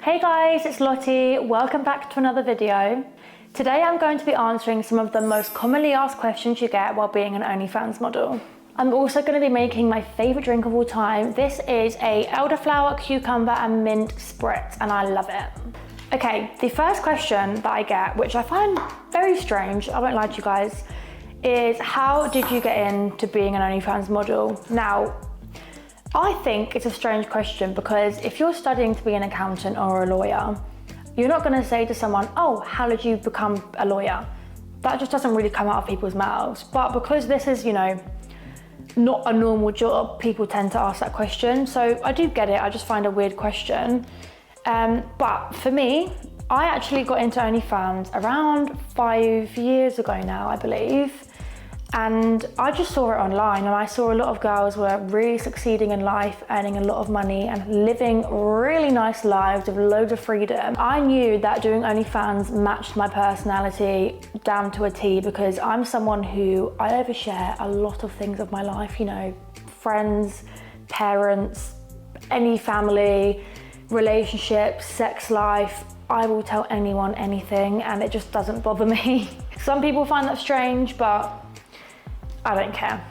Hey guys, it's Lottie. Welcome back to another video. Today I'm going to be answering some of the most commonly asked questions you get while being an OnlyFans model. I'm also going to be making my favourite drink of all time. This is a elderflower, cucumber and mint spritz and I love it. Okay, the first question that I get, which I find very strange, I won't lie to you guys, is how did you get into being an OnlyFans model? Now, I think it's a strange question because if you're studying to be an accountant or a lawyer, you're not going to say to someone, oh, how did you become a lawyer? That just doesn't really come out of people's mouths. But because this is, not a normal job, people tend to ask that question. So I do get it, I just find a weird question. But for me, I actually got into OnlyFans around 5 years ago now, I believe. And I just saw it online and I saw a lot of girls were really succeeding in life, earning a lot of money and living really nice lives with loads of freedom. I knew that doing OnlyFans matched my personality down to a T because I'm someone who I overshare a lot of things of my life, friends, parents, any family, relationships, sex life. I will tell anyone anything and it just doesn't bother me. Some people find that strange, but I don't care.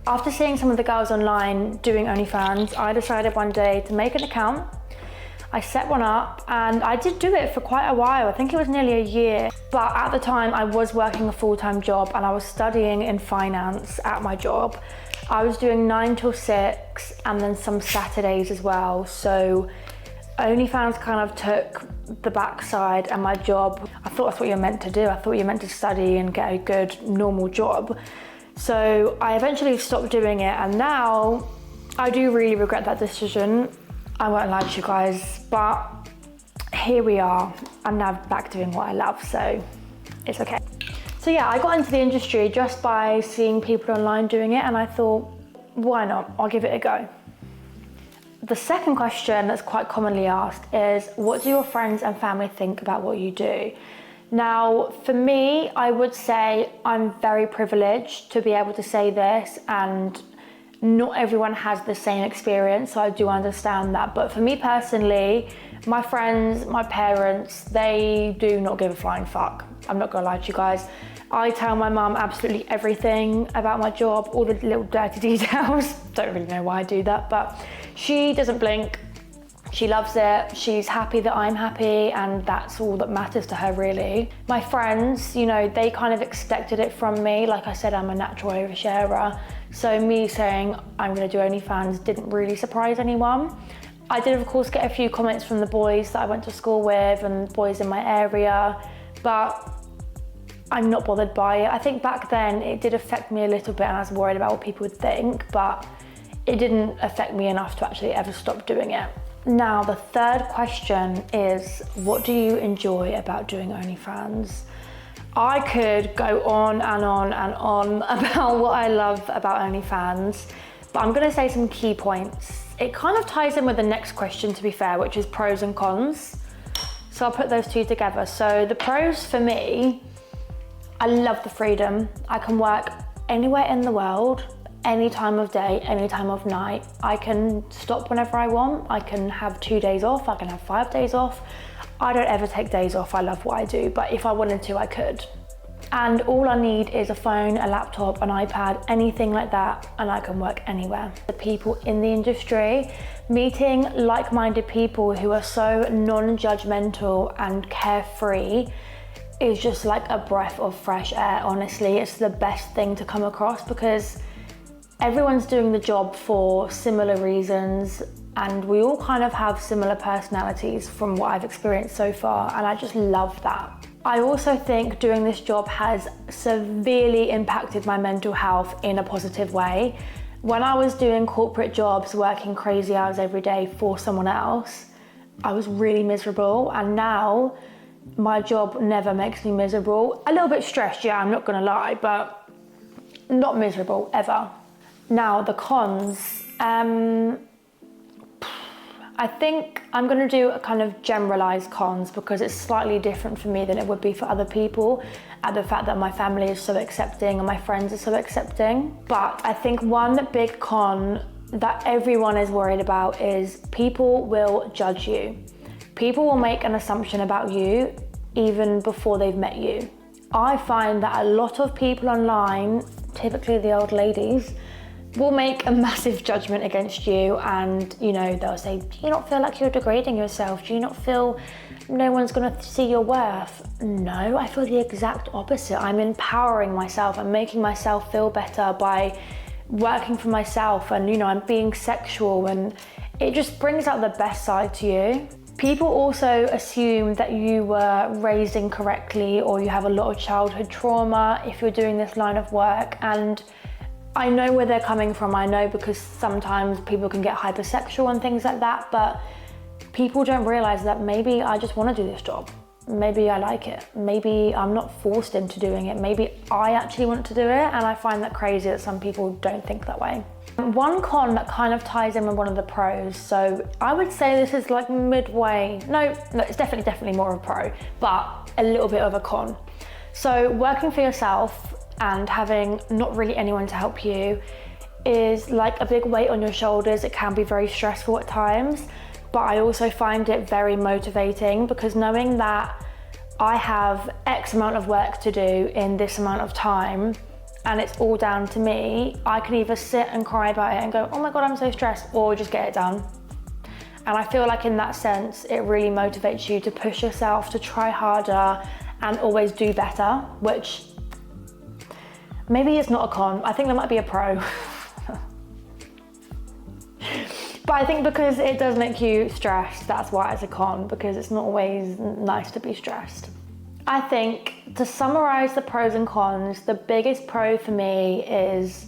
After seeing some of the girls online doing OnlyFans, I decided one day to make an account. I set one up and I did do it for quite a while. I think it was nearly a year. But at the time I was working a full-time job and I was studying in finance at my job. I was doing 9 till 6 and then some Saturdays as well. So OnlyFans kind of took the backside and my job. I thought that's what you're meant to do. I thought you're meant to study and get a good normal job. So I eventually stopped doing it and now I do really regret that decision. I won't lie to you guys, but here we are. I'm now back doing what I love, so it's okay. So yeah, I got into the industry just by seeing people online doing it and I thought, why not? I'll give it a go. The second question that's quite commonly asked is, what do your friends and family think about what you do? Now, for me, I would say I'm very privileged to be able to say this and not everyone has the same experience, so I do understand that. But for me personally, my friends, my parents, they do not give a flying fuck. I'm not gonna lie to you guys. I tell my mum absolutely everything about my job, all the little dirty details. Don't really know why I do that, but she doesn't blink. She loves it. She's happy that I'm happy and that's all that matters to her really. My friends, they kind of expected it from me. Like I said, I'm a natural oversharer. So me saying I'm gonna do OnlyFans didn't really surprise anyone. I did of course get a few comments from the boys that I went to school with and boys in my area, but I'm not bothered by it. I think back then it did affect me a little bit and I was worried about what people would think, but it didn't affect me enough to actually ever stop doing it. Now, the third question is, what do you enjoy about doing OnlyFans? I could go on and on and on about what I love about OnlyFans, but I'm gonna say some key points. It kind of ties in with the next question, to be fair, which is pros and cons. So I'll put those two together. So the pros for me, I love the freedom. I can work anywhere in the world, any time of day, any time of night. I can stop whenever I want. I can have 2 days off. I can have 5 days off. I don't ever take days off. I love what I do, but if I wanted to, I could. And all I need is a phone, a laptop, an iPad, anything like that, and I can work anywhere. The people in the industry, meeting like-minded people who are so non-judgmental and carefree is just like a breath of fresh air, honestly. It's the best thing to come across because everyone's doing the job for similar reasons and we all kind of have similar personalities from what I've experienced so far, and I just love that. I also think doing this job has severely impacted my mental health in a positive way. When I was doing corporate jobs, working crazy hours every day for someone else, I was really miserable, and now my job never makes me miserable. A little bit stressed, yeah, I'm not gonna lie, but not miserable, ever. Now, the cons. I think I'm gonna do a kind of generalized cons because it's slightly different for me than it would be for other people, and the fact that my family is so accepting and my friends are so accepting. But I think one big con that everyone is worried about is people will judge you. People will make an assumption about you even before they've met you. I find that a lot of people online, typically the old ladies, will make a massive judgment against you, and you know, they'll say, do you not feel like you're degrading yourself? Do you not feel no one's gonna see your worth? No, I feel the exact opposite. I'm empowering myself. I'm making myself feel better by working for myself, and you know, I'm being sexual, and it just brings out the best side to you. People also assume that you were raised incorrectly or you have a lot of childhood trauma if you're doing this line of work, and I know where they're coming from. I know, because sometimes people can get hypersexual and things like that, but people don't realize that maybe I just want to do this job. Maybe I like it. Maybe I'm not forced into doing it. Maybe I actually want to do it, and I find that crazy that some people don't think that way. One con that kind of ties in with one of the pros, so I would say this is like midway. No, it's definitely more of a pro, but a little bit of a con. So working for yourself and having not really anyone to help you is like a big weight on your shoulders. It can be very stressful at times, but I also find it very motivating, because knowing that I have X amount of work to do in this amount of time and it's all down to me, I can either sit and cry about it and go, oh my God, I'm so stressed, or just get it done. And I feel like in that sense, it really motivates you to push yourself, to try harder and always do better, which maybe it's not a con. I think that might be a pro. But I think because it does make you stressed, that's why it's a con, because it's not always nice to be stressed. I think, to summarize the pros and cons, the biggest pro for me is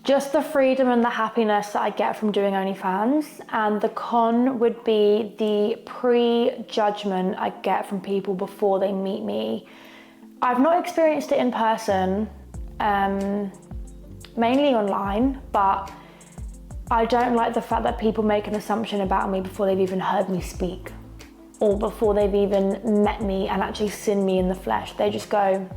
just the freedom and the happiness that I get from doing OnlyFans, and the con would be the pre-judgment I get from people before they meet me. I've not experienced it in person, mainly online, but I don't like the fact that people make an assumption about me before they've even heard me speak, or before they've even met me and actually seen me in the flesh. They just go,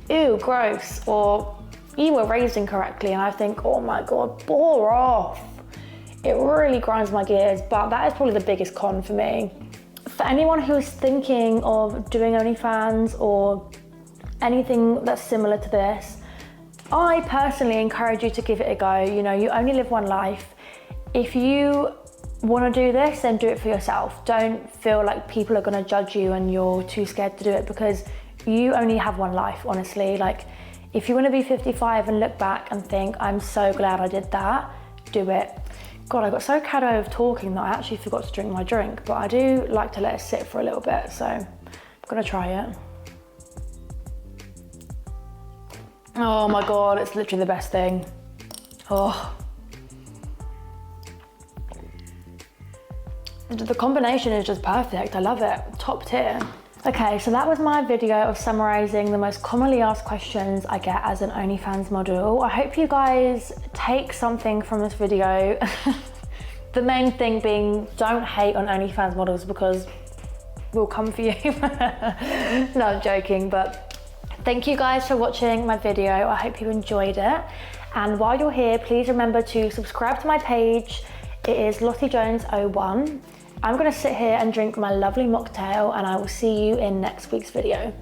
ew, gross, or you were raised incorrectly, and I think, oh my God, bore off. It really grinds my gears, but that is probably the biggest con for me. For anyone who is thinking of doing OnlyFans or anything that's similar to this, I personally encourage you to give it a go. You know, you only live one life. If you want to do this, then do it for yourself. Don't feel like people are going to judge you and you're too scared to do it, because you only have one life, honestly. Like, if you want to be 55 and look back and think, I'm so glad I did that, do it. God, I got so carried away with talking that I actually forgot to drink my drink, but I do like to let it sit for a little bit, so I'm going to try it. Oh my God, it's literally the best thing. Oh. The combination is just perfect. I love it. Top tier. Okay, so that was my video of summarizing the most commonly asked questions I get as an OnlyFans model. I hope you guys take something from this video. The main thing being, don't hate on OnlyFans models, because we'll come for you. No, I'm joking, but thank you guys for watching my video. I hope you enjoyed it. And while you're here, please remember to subscribe to my page. It is Lottie Jones 01. I'm gonna sit here and drink my lovely mocktail, and I will see you in next week's video.